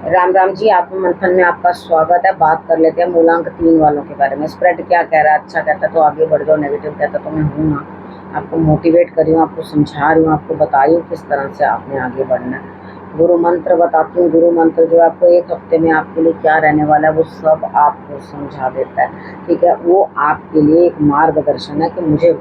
राम राम जी, आप मंथन में आपका स्वागत है। बात कर लेते हैं मूलांक 3 वालों के बारे में। स्प्रेड क्या कह रहा है? अच्छा कहता है तो आगे बढ़ जाओ, नेगेटिव कहता तो मैं हूँ ना। आपको मोटिवेट कर रही हूँ, आपको समझा रही हूँ, आपको बता रही हूँ किस तरह से आपने आगे बढ़ना है। गुरु मंत्र बताती हूँ। गुरु मंत्र जो आपको 1 हफ्ते में आपके लिए क्या रहने वाला है वो सब आपको समझा देता है। ठीक है, वो आपके लिए एक मार्गदर्शन है कि मुझे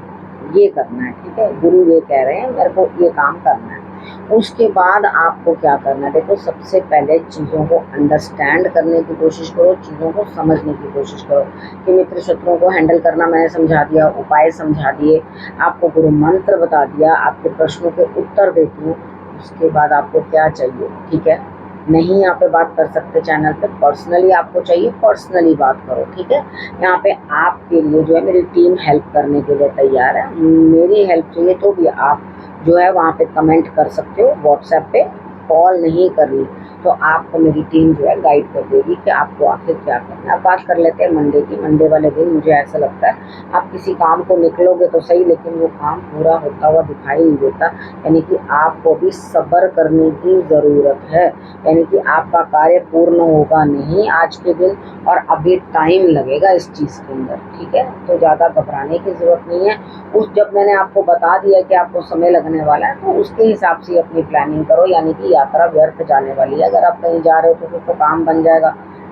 ये करना है। ठीक है, गुरु ये कह रहे हैं मेरे को ये काम करना है। उसके बाद आपको क्या करना है? देखो, सबसे पहले चीज़ों को अंडरस्टैंड करने की कोशिश करो, चीज़ों को समझने की कोशिश करो कि मित्र शत्रुओं को हैंडल करना मैंने समझा दिया, उपाय समझा दिए, आपको गुरु मंत्र बता दिया, आपके प्रश्नों के उत्तर देती हूँ। उसके बाद आपको क्या चाहिए? ठीक है, नहीं यहाँ पे बात कर सकते चैनल पे, पर्सनली आपको चाहिए पर्सनली बात करो। ठीक है, यहाँ पे आपके लिए जो है मेरी टीम हेल्प करने के लिए तैयार है। मेरी हेल्प चाहिए तो भी आप जो है वहाँ पे कमेंट कर सकते हो। व्हाट्सएप पे कॉल नहीं करनी तो आपको मेरी टीम जो है गाइड कर देगी कि आपको आखिर क्या करना है। अब बात कर लेते हैं मंडे की। मंडे वाले दिन मुझे ऐसा लगता है आप किसी काम को निकलोगे तो सही, लेकिन वो काम पूरा होता हुआ दिखाई नहीं देता। यानी कि आपको भी सब्र करने की ज़रूरत है। यानी कि आपका कार्य पूर्ण होगा नहीं आज के दिन, और अभी टाइम लगेगा इस चीज़ के अंदर। ठीक है, तो ज़्यादा घबराने की ज़रूरत नहीं है। जब मैंने आपको बता दिया कि आपको समय लगने वाला है तो उसके हिसाब से अपनी प्लानिंग करो। यानी कि यात्रा व्यर्थ जाने वाली है। अगर आप कहीं जा रहे हो तो फिर तो काम बन जाएगा,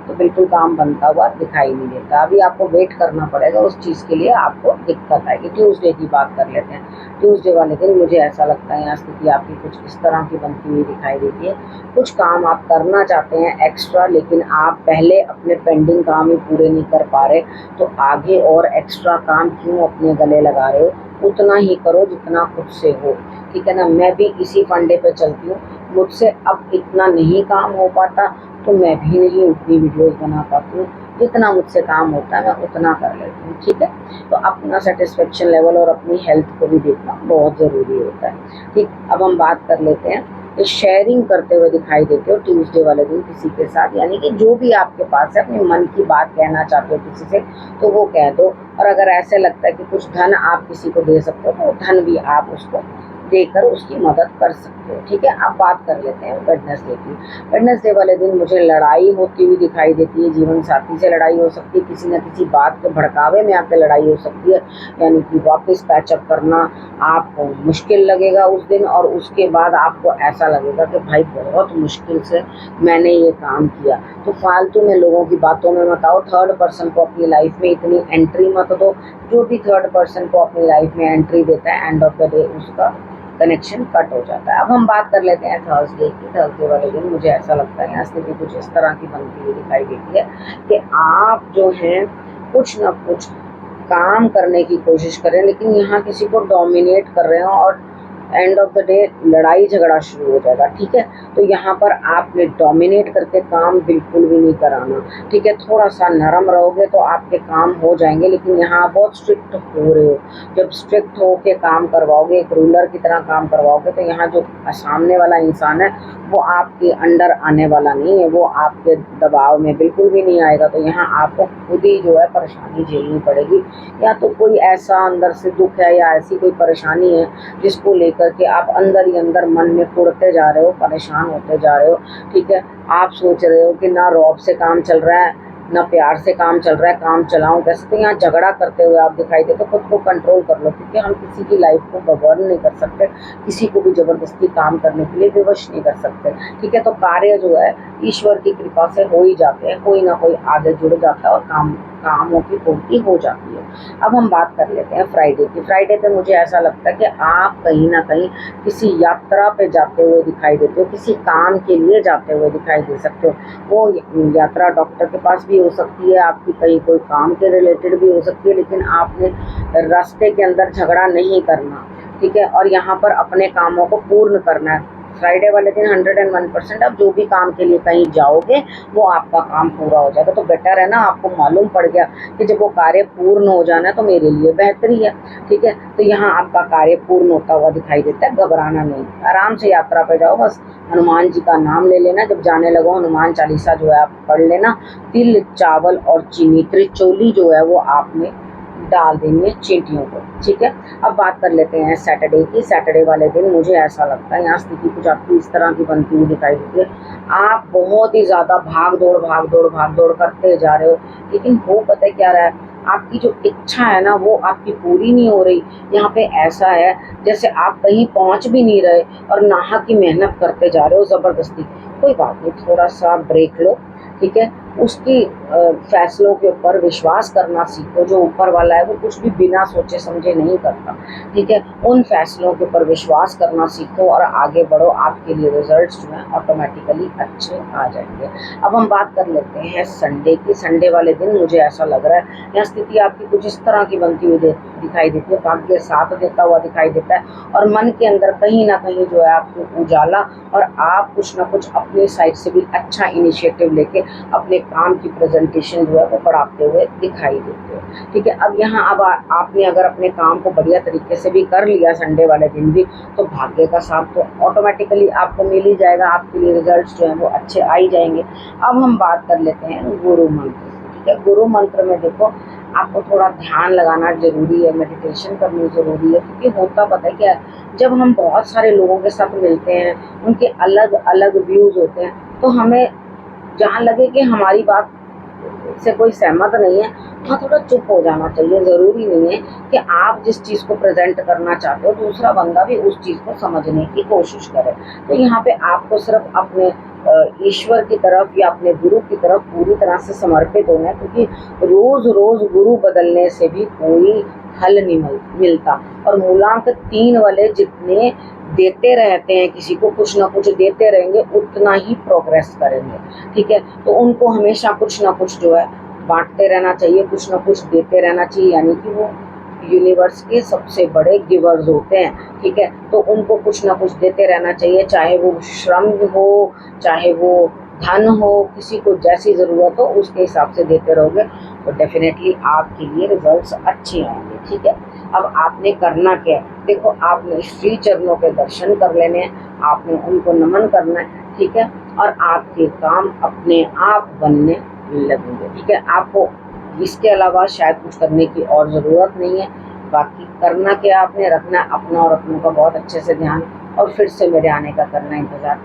तो बिल्कुल काम बनता हुआ दिखाई नहीं देता। अभी आपको वेट करना पड़ेगा, उस चीज़ के लिए आपको दिक्कत आएगी। ट्यूसडे की बात कर लेते हैं। ट्यूसडे वाले दिन मुझे ऐसा लगता है यहाँ स्थिति आपकी कुछ इस तरह की बनती हुई दिखाई देती है। कुछ काम आप करना चाहते हैं एक्स्ट्रा, लेकिन आप पहले अपने पेंडिंग काम ही पूरे नहीं कर पा रहे, तो आगे और एक्स्ट्रा काम क्यों अपने गले लगा रहे हो? उतना ही करो जितना खुद से हो। ठीक है ना, मैं भी इसी फंडे पे चलती हूँ। मुझसे अब इतना नहीं काम हो पाता तो मैं भी नहीं उतनी वीडियोस बना पाती हूँ। जितना मुझसे काम होता है मैं उतना कर लेती हूँ। ठीक है, तो अपना सेटिस्फेक्शन लेवल और अपनी हेल्थ को भी देखना बहुत ज़रूरी होता है। ठीक, अब हम बात कर लेते हैं। शेयरिंग करते हुए दिखाई देते हो ट्यूसडे वाले दिन किसी के साथ, यानी कि जो भी आपके पास है अपने मन की बात कहना चाहते हो किसी से तो वो कह दो। और अगर ऐसे लगता है कि कुछ धन आप किसी को दे सकते हो तो धन भी आप उसको देकर उसकी मदद कर सकते हो। ठीक है, अब बात कर लेते हैं वेडनेसडे की। वेडनेसडे वाले दिन मुझे लड़ाई होती हुई दिखाई देती है। जीवन साथी से लड़ाई हो सकती है, किसी न किसी बात के भड़कावे में आकर लड़ाई हो सकती है। यानी कि वापस पैचअप करना आपको मुश्किल लगेगा उस दिन, और उसके बाद आपको ऐसा लगेगा कि भाई बहुत मुश्किल से मैंने ये काम किया। तो फालतू में लोगों की बातों में मत आओ। थर्ड पर्सन को अपनी लाइफ में इतनी एंट्री मत दो। जो भी थर्ड पर्सन को अपनी लाइफ में एंट्री देता है एंड ऑफ द डे उसका कनेक्शन कट हो जाता है। अब हम बात कर लेते हैं थर्सडे की। थर्सडे वाले दिन मुझे ऐसा लगता है यहाँ स्थिति कुछ इस तरह की बनती हुई दिखाई देती है कि आप जो हैं कुछ ना कुछ काम करने की कोशिश करें, लेकिन यहाँ किसी को डोमिनेट कर रहे हो और एंड ऑफ द डे लड़ाई झगड़ा शुरू हो जाएगा। ठीक है, तो यहाँ पर आपने डोमिनेट करके काम बिल्कुल भी नहीं कराना। ठीक है, थोड़ा सा नरम रहोगे तो आपके काम हो जाएंगे, लेकिन यहाँ बहुत स्ट्रिक्ट हो रहे हो। जब स्ट्रिक्ट हो के काम करवाओगे, एक रूलर की तरह काम करवाओगे, तो यहाँ जो सामने वाला इंसान है वो आपके अंडर आने वाला नहीं है, वो आपके दबाव में बिल्कुल भी नहीं आएगा। तो यहाँ आपको खुद ही जो है परेशानी झेलनी पड़ेगी। या तो कोई ऐसा अंदर से दुख है या ऐसी कोई परेशानी है जिसको लेकर के आप अंदर ही अंदर मन में कुढ़ते जा रहे हो, परेशान होते जा रहे हो। ठीक है, आप सोच रहे हो कि ना रौब से काम चल रहा है ना प्यार से काम चल रहा है, काम चलाऊं कैसे? तो यहाँ झगड़ा करते हुए आप दिखाई दे, तो खुद को कंट्रोल कर लो, क्योंकि हम किसी की लाइफ को गवर्न नहीं कर सकते, किसी को भी जबरदस्ती काम करने के लिए विवश नहीं कर सकते। ठीक है, तो कार्य जो है ईश्वर की कृपा से हो ही जाते हैं, कोई ना कोई आगे जुड़ जाता है और कामों की पूर्ति हो जाती है। अब हम बात कर लेते हैं फ्राइडे की। फ्राइडे पे मुझे ऐसा लगता है कि आप कहीं ना कहीं किसी यात्रा पे जाते हुए दिखाई देते हो, किसी काम के लिए जाते हुए दिखाई दे सकते हो। वो यात्रा डॉक्टर के पास भी हो सकती है, आपकी कहीं कोई काम के रिलेटेड भी हो सकती है, लेकिन आपने रास्ते के अंदर झगड़ा नहीं करना। ठीक है, और यहाँ पर अपने कामों को पूर्ण करना है। फ्राइडे वाले दिन 101% आप जो भी काम के लिए कहीं जाओगे वो आपका काम पूरा हो जाएगा। तो बेटर है ना, आपको मालूम पड़ गया कि जब वो कार्य पूर्ण हो जाना है तो मेरे लिए बेहतरी है। ठीक है, तो यहाँ आपका कार्य पूर्ण होता हुआ दिखाई देता है। घबराना नहीं, आराम से यात्रा पे जाओ, बस हनुमान जी का नाम ले लेना। जब जाने लगो हनुमान चालीसा जो है आप पढ़ लेना। तिल चावल और चीनी त्रिचोली जो है वो आपने डाल देनी है चींटियों को। ठीक है, अब बात कर लेते हैं सैटरडे की। सैटरडे वाले दिन मुझे ऐसा लगता है यहाँ स्थिति कुछ आपकी इस तरह की बनती हुई दिखाई देती है। आप बहुत ही ज़्यादा भाग दौड़ करते जा रहे हो, लेकिन हो पता है क्या रहा है, आपकी जो इच्छा है ना वो आपकी पूरी नहीं हो रही। यहाँ पे ऐसा है जैसे आप कहीं पहुँच भी नहीं रहे और नाहक की मेहनत करते जा रहे हो ज़बरदस्ती। कोई बात नहीं, थोड़ा सा ब्रेक लो। ठीक है, उसकी फैसलों के ऊपर विश्वास करना सीखो। जो ऊपर वाला है वो कुछ भी बिना सोचे समझे नहीं करता। ठीक है, उन फैसलों के ऊपर विश्वास करना सीखो और आगे बढ़ो। आपके लिए रिजल्ट्स जो हैं ऑटोमेटिकली अच्छे आ जाएंगे। अब हम बात कर लेते हैं संडे की। संडे वाले दिन मुझे ऐसा लग रहा है यहाँ स्थिति आपकी कुछ इस तरह की बनती हुई दिखाई देती है। भाग्य साथ देता हुआ दिखाई देता है और मन के अंदर कहीं ना कहीं जो है आपको उजाला, और आप कुछ ना कुछ अपनी साइड से भी अच्छा इनिशिएटिव लेके अपने काम की प्रेजेंटेशन जो है वो बढ़ाते हुए दिखाई देते हो। ठीक है, अब यहाँ अब आपने अगर अपने काम को बढ़िया तरीके से भी कर लिया संडे वाले दिन भी, तो भाग्य का साथ तो ऑटोमेटिकली आपको मिल ही जाएगा। आपके लिए रिजल्ट्स जो हैं वो अच्छे आ ही जाएंगे। अब हम बात कर लेते हैं गुरु मंत्र। ठीक है, गुरु मंत्र में देखो आपको थोड़ा ध्यान लगाना जरूरी है, मेडिटेशन करनी जरूरी है, क्योंकि होता पता है क्या है, जब हम बहुत सारे लोगों के साथ मिलते हैं, उनके अलग अलग व्यूज होते हैं, तो हमें जहाँ लगे कि हमारी बात से कोई सहमत नहीं है, वहाँ थोड़ा चुप हो जाना चाहिए। ज़रूरी नहीं है कि आप जिस चीज़ को प्रेजेंट करना चाहते हो दूसरा बंदा भी उस चीज़ को समझने की कोशिश करे। तो यहाँ पे आपको सिर्फ अपने ईश्वर की तरफ या अपने गुरु की तरफ पूरी तरह से समर्पित होना है, क्योंकि रोज़ रोज़ गुरु बदलने से भी कोई हल नहीं मिलता। और मूलांक 3 वाले जितने देते रहते हैं, किसी को कुछ ना कुछ देते रहेंगे, उतना ही प्रोग्रेस करेंगे। ठीक है, तो उनको हमेशा कुछ ना कुछ जो है बांटते रहना चाहिए, कुछ ना कुछ देते रहना चाहिए, यानी कि वो यूनिवर्स के सबसे बड़े गिवर्स होते हैं। ठीक है, तो उनको कुछ ना कुछ देते रहना चाहिए, चाहे वो श्रम हो, चाहे वो धन हो, किसी को जैसी ज़रूरत हो उसके हिसाब से देते रहोगे तो डेफिनेटली आपके लिए रिजल्ट्स अच्छे आएंगे। ठीक है, अब आपने करना क्या है, देखो आपने श्री चरणों के दर्शन कर लेने हैं, आपने उनको नमन करना है। ठीक है, और आपके काम अपने आप बनने लगेंगे। ठीक है, आपको इसके अलावा शायद कुछ करने की और ज़रूरत नहीं है। बाकी करना क्या, आपने रखना अपना और अपनों का बहुत अच्छे से ध्यान, और फिर से मेरे आने का करना इंतज़ार।